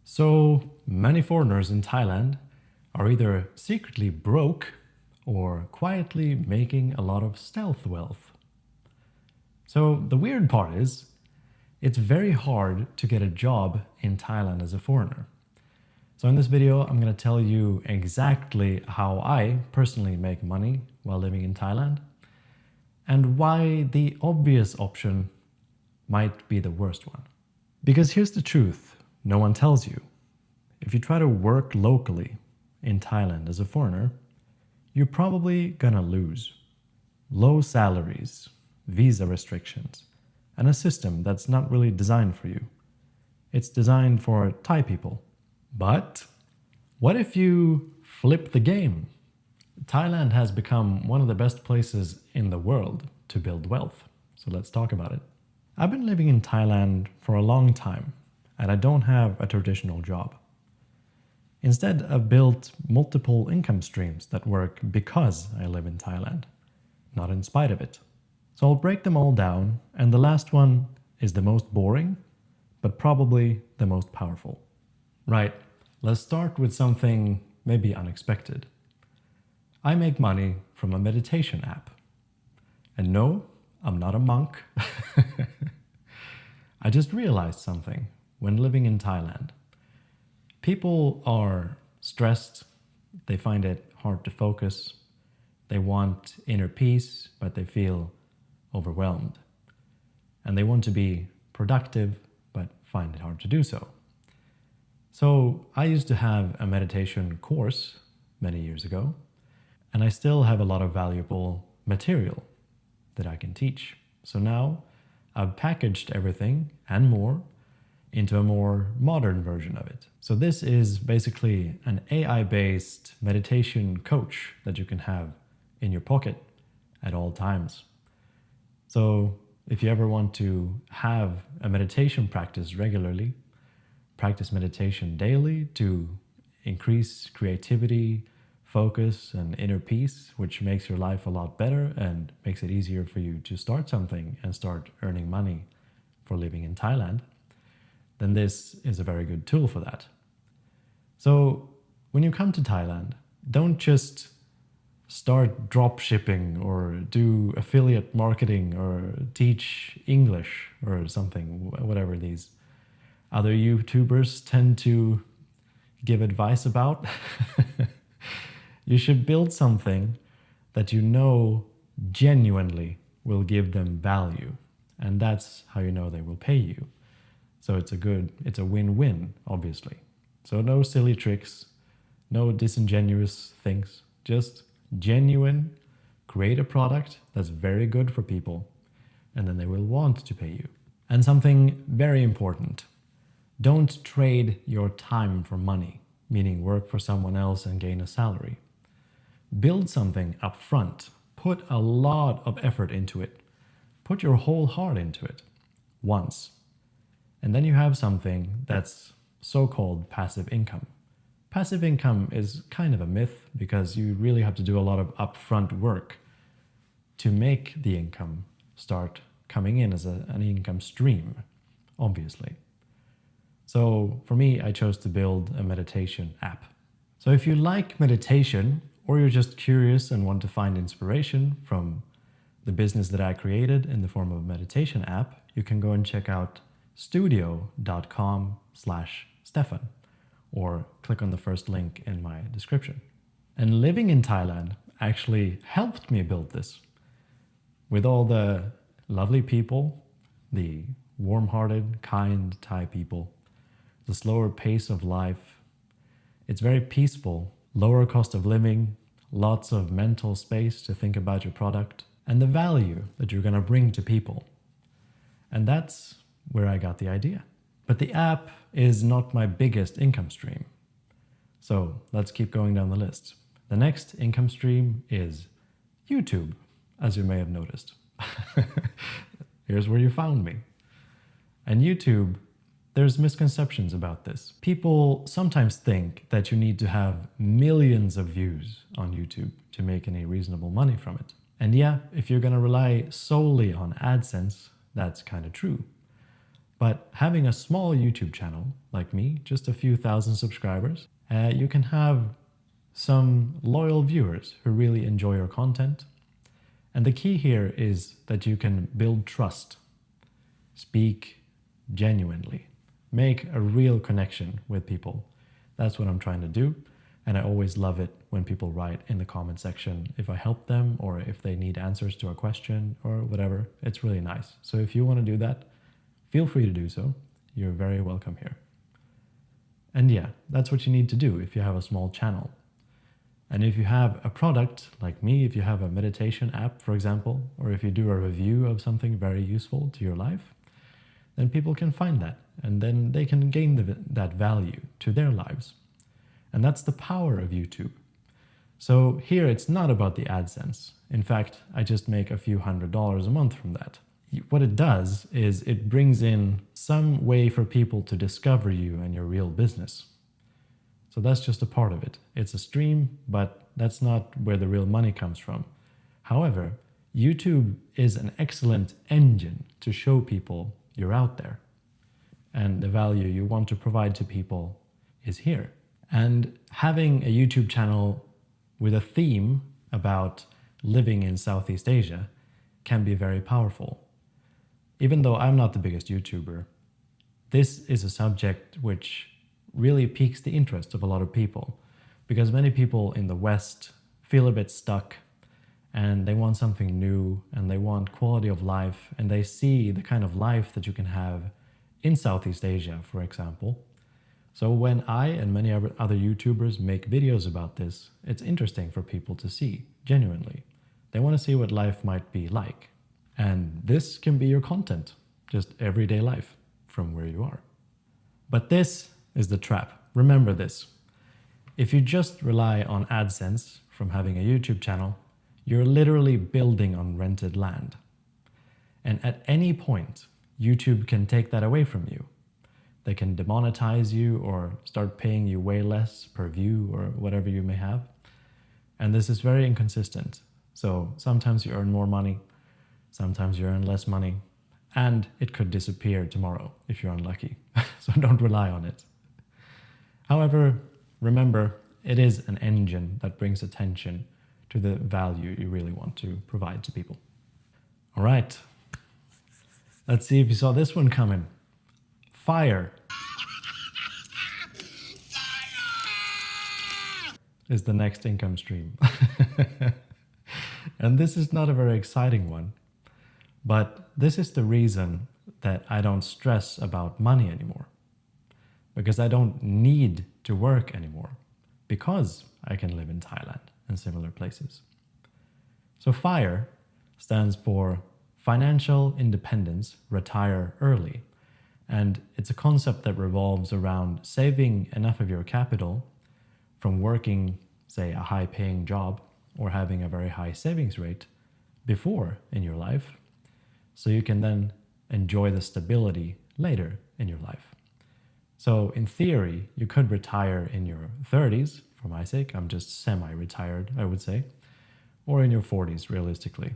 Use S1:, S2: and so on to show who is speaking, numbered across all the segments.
S1: So many foreigners in Thailand are either secretly broke or quietly making a lot of stealth wealth. So the weird part is, it's very hard to get a job in Thailand as a foreigner. So in this video, I'm going to tell you exactly how I personally make money while living in Thailand and why the obvious option might be the worst one. Because here's the truth, no one tells you. If you try to work locally in Thailand as a foreigner, you're probably gonna lose. Low salaries, visa restrictions, and a system that's not really designed for you. It's designed for Thai people. But what if you flip the game? Thailand has become one of the best places in the world to build wealth. So let's talk about it. I've been living in Thailand for a long time, and I don't have a traditional job. Instead, I've built multiple income streams that work because I live in Thailand, not in spite of it. So I'll break them all down, and the last one is the most boring, but probably the most powerful. Right, let's start with something maybe unexpected. I make money from a meditation app. And no, I'm not a monk. I just realized something when living in Thailand. People are stressed, they find it hard to focus, they want inner peace, but they feel overwhelmed. And they want to be productive, but find it hard to do so. So I used to have a meditation course many years ago, and I still have a lot of valuable material that I can teach. So now I've packaged everything and more into a more modern version of it. So this is basically an AI-based meditation coach that you can have in your pocket at all times. So if you ever want to have a meditation practice regularly, practice meditation daily to increase creativity, focus, and inner peace, which makes your life a lot better and makes it easier for you to start something and start earning money for living in Thailand, then this is a very good tool for that. So when you come to Thailand, don't just start drop shipping or do affiliate marketing or teach English or something, whatever these other YouTubers tend to give advice about. You should build something that you know genuinely will give them value. And that's how you know they will pay you. So it's a win-win, obviously. So no silly tricks, no disingenuous things, just genuine, create a product that's very good for people, and then they will want to pay you. And something very important, don't trade your time for money, meaning work for someone else and gain a salary. Build something up front, put a lot of effort into it, put your whole heart into it once. And then you have something that's so-called passive income. Passive income is kind of a myth because you really have to do a lot of upfront work to make the income start coming in as an income stream, obviously. So for me, I chose to build a meditation app. So if you like meditation, or you're just curious and want to find inspiration from the business that I created in the form of a meditation app, you can go and check out studio.com/Stefan or click on the first link in my description. And living in Thailand actually helped me build this. With all the lovely people, the warm-hearted, kind Thai people, the slower pace of life, it's very peaceful, lower cost of living, lots of mental space to think about your product, and the value that you're going to bring to people. And that's where I got the idea. But the app is not my biggest income stream. So let's keep going down the list. The next income stream is YouTube, as you may have noticed. Here's where you found me. And YouTube, there's misconceptions about this. People sometimes think that you need to have millions of views on YouTube to make any reasonable money from it. And yeah, if you're going to rely solely on AdSense, that's kind of true. But having a small YouTube channel like me, just a few thousand subscribers, you can have some loyal viewers who really enjoy your content. And the key here is that you can build trust, speak genuinely, make a real connection with people. That's what I'm trying to do. And I always love it when people write in the comment section if I help them or if they need answers to a question or whatever. It's really nice. So if you want to do that, feel free to do so. You're very welcome here. And yeah, that's what you need to do if you have a small channel. And if you have a product like me, if you have a meditation app, for example, or if you do a review of something very useful to your life, then people can find that and then they can gain that value to their lives. And that's the power of YouTube. So here it's not about the AdSense. In fact, I just make a few $100s a month from that. What it does is it brings in some way for people to discover you and your real business. So that's just a part of it. It's a stream, but that's not where the real money comes from. However, YouTube is an excellent engine to show people you're out there. And the value you want to provide to people is here. And having a YouTube channel with a theme about living in Southeast Asia can be very powerful. Even though I'm not the biggest YouTuber, this is a subject which really piques the interest of a lot of people, because many people in the West feel a bit stuck and they want something new and they want quality of life, and they see the kind of life that you can have in Southeast Asia, for example. So when I and many other YouTubers make videos about this, it's interesting for people to see, genuinely. They want to see what life might be like. And this can be your content, just everyday life from where you are. But this is the trap. Remember this. If you just rely on AdSense from having a YouTube channel, you're literally building on rented land. And at any point, YouTube can take that away from you. They can demonetize you or start paying you way less per view or whatever you may have. And this is very inconsistent. So sometimes you earn more money, sometimes you earn less money, and it could disappear tomorrow if you're unlucky. So don't rely on it. However, remember, it is an engine that brings attention to the value you really want to provide to people. All right, let's see if you saw this one coming. Fire is the next income stream. And this is not a very exciting one, but this is the reason that I don't stress about money anymore. Because I don't need to work anymore, because I can live in Thailand and similar places. So FIRE stands for Financial Independence, Retire Early. And it's a concept that revolves around saving enough of your capital from working, say, a high-paying job or having a very high savings rate before in your life, so you can then enjoy the stability later in your life. So in theory, you could retire in your 30s, for my sake. I'm just semi-retired, I would say. Or in your 40s, realistically,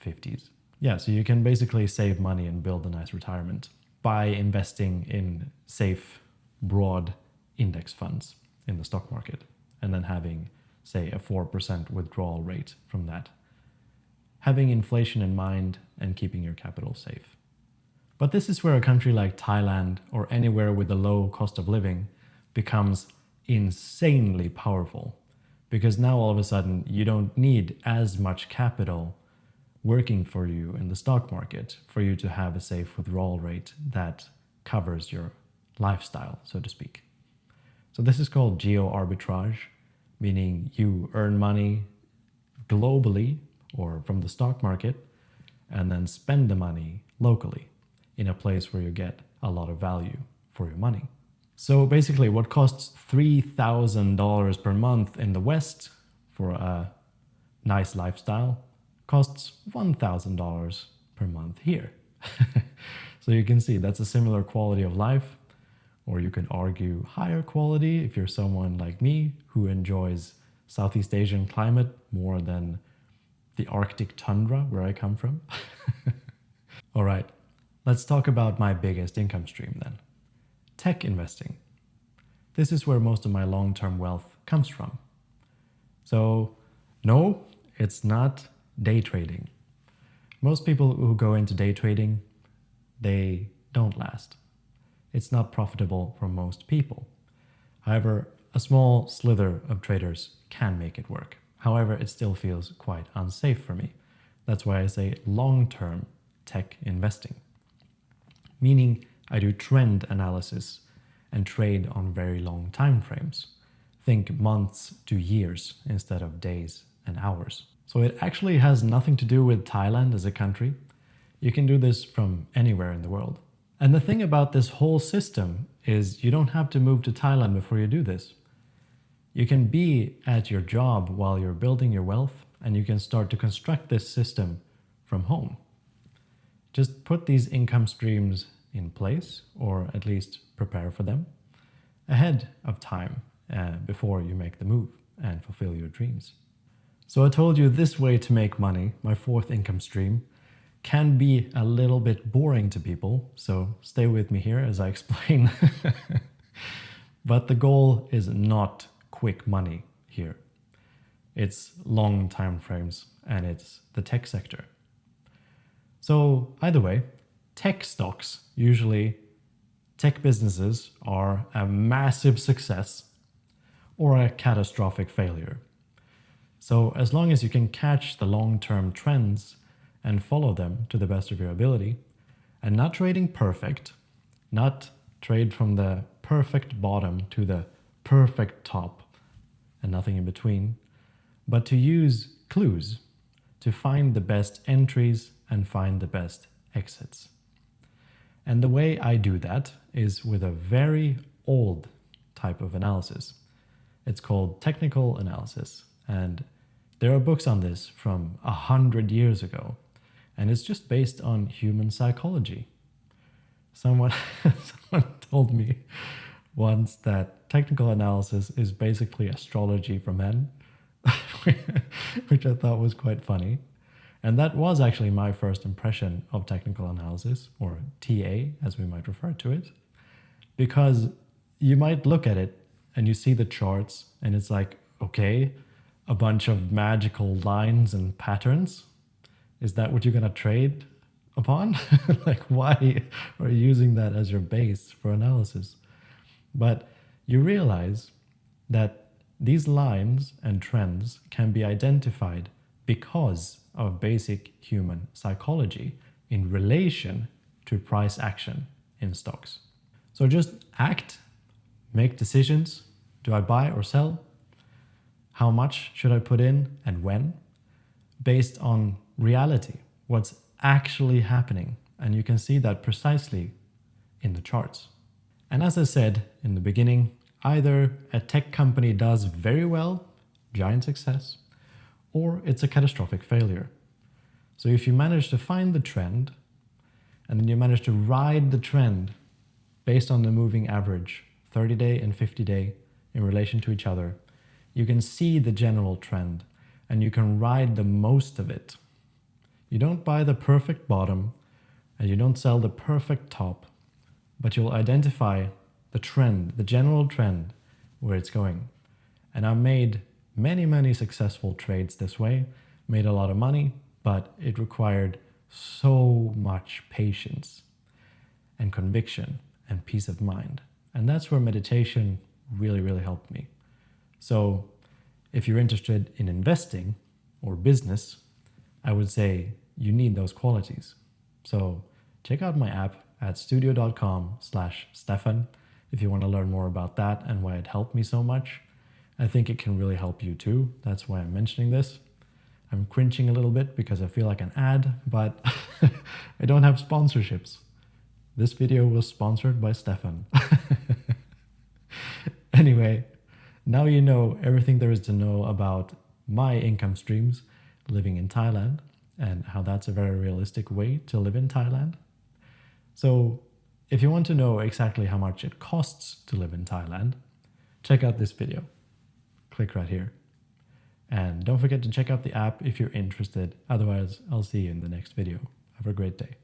S1: 50s. Yeah, so you can basically save money and build a nice retirement by investing in safe, broad index funds in the stock market, and then having, say, a 4% withdrawal rate from that. Having inflation in mind and keeping your capital safe. But this is where a country like Thailand or anywhere with a low cost of living becomes insanely powerful, because now all of a sudden you don't need as much capital working for you in the stock market for you to have a safe withdrawal rate that covers your lifestyle, so to speak. So this is called geo arbitrage, meaning you earn money globally or from the stock market and then spend the money locally in a place where you get a lot of value for your money. So basically what costs $3,000 per month in the West for a nice lifestyle costs $1,000 per month here. So you can see that's a similar quality of life, or you can argue higher quality if you're someone like me who enjoys Southeast Asian climate more than the Arctic tundra where I come from. All right, Let's talk about my biggest income stream then. Tech investing. This is where most of my long-term wealth comes from. So, no, it's not day trading. Most people who go into day trading, they don't last. It's not profitable for most people. However, a small slither of traders can make it work. However, it still feels quite unsafe for me. That's why I say long-term tech investing. Meaning I do trend analysis and trade on very long time frames. Think months to years instead of days and hours. So it actually has nothing to do with Thailand as a country. You can do this from anywhere in the world. And the thing about this whole system is you don't have to move to Thailand before you do this. You can be at your job while you're building your wealth, and you can start to construct this system from home. Just put these income streams in place, or at least prepare for them, ahead of time before you make the move and fulfill your dreams. So I told you this way to make money, my fourth income stream, can be a little bit boring to people, so stay with me here as I explain. But the goal is not quick money here. It's long time frames, and it's the tech sector. So either way, tech stocks, usually tech businesses, are a massive success or a catastrophic failure. So as long as you can catch the long-term trends and follow them to the best of your ability, and not trading perfect, not trade from the perfect bottom to the perfect top and nothing in between, but to use clues to find the best entries and find the best exits. And the way I do that is with a very old type of analysis. It's called technical analysis, and there are books on this from 100 years ago, and it's just based on human psychology. Someone told me once that technical analysis is basically astrology for men, which I thought was quite funny. And that was actually my first impression of technical analysis, or TA as we might refer to it, because you might look at it and you see the charts and it's like, okay, a bunch of magical lines and patterns. Is that what you're going to trade upon? Like, why are you using that as your base for analysis? But you realize that these lines and trends can be identified because of basic human psychology in relation to price action in stocks. So just act, make decisions. Do I buy or sell? How much should I put in and when? Based on reality, what's actually happening. And you can see that precisely in the charts. And as I said in the beginning, either a tech company does very well, giant success, or it's a catastrophic failure. So if you manage to find the trend, and then you manage to ride the trend based on the moving average, 30-day and 50-day in relation to each other, you can see the general trend, and you can ride the most of it. You don't buy the perfect bottom, and you don't sell the perfect top, but you'll identify the trend, the general trend, where it's going. And I've made many successful trades this way, made a lot of money, but it required so much patience and conviction and peace of mind. And that's where meditation really helped me. So if you're interested in investing or business, I would say you need those qualities. So check out my app at studio.com/Stefan if you want to learn more about that and why it helped me so much. I think it can really help you too. That's why I'm mentioning this. I'm cringing a little bit because I feel like an ad, but I don't have sponsorships. This video was sponsored by Stefan. Anyway, now you know everything there is to know about my income streams living in Thailand and how that's a very realistic way to live in Thailand. So if you want to know exactly how much it costs to live in Thailand, check out this video. Click right here. And don't forget to check out the app if you're interested. Otherwise, I'll see you in the next video. Have a great day.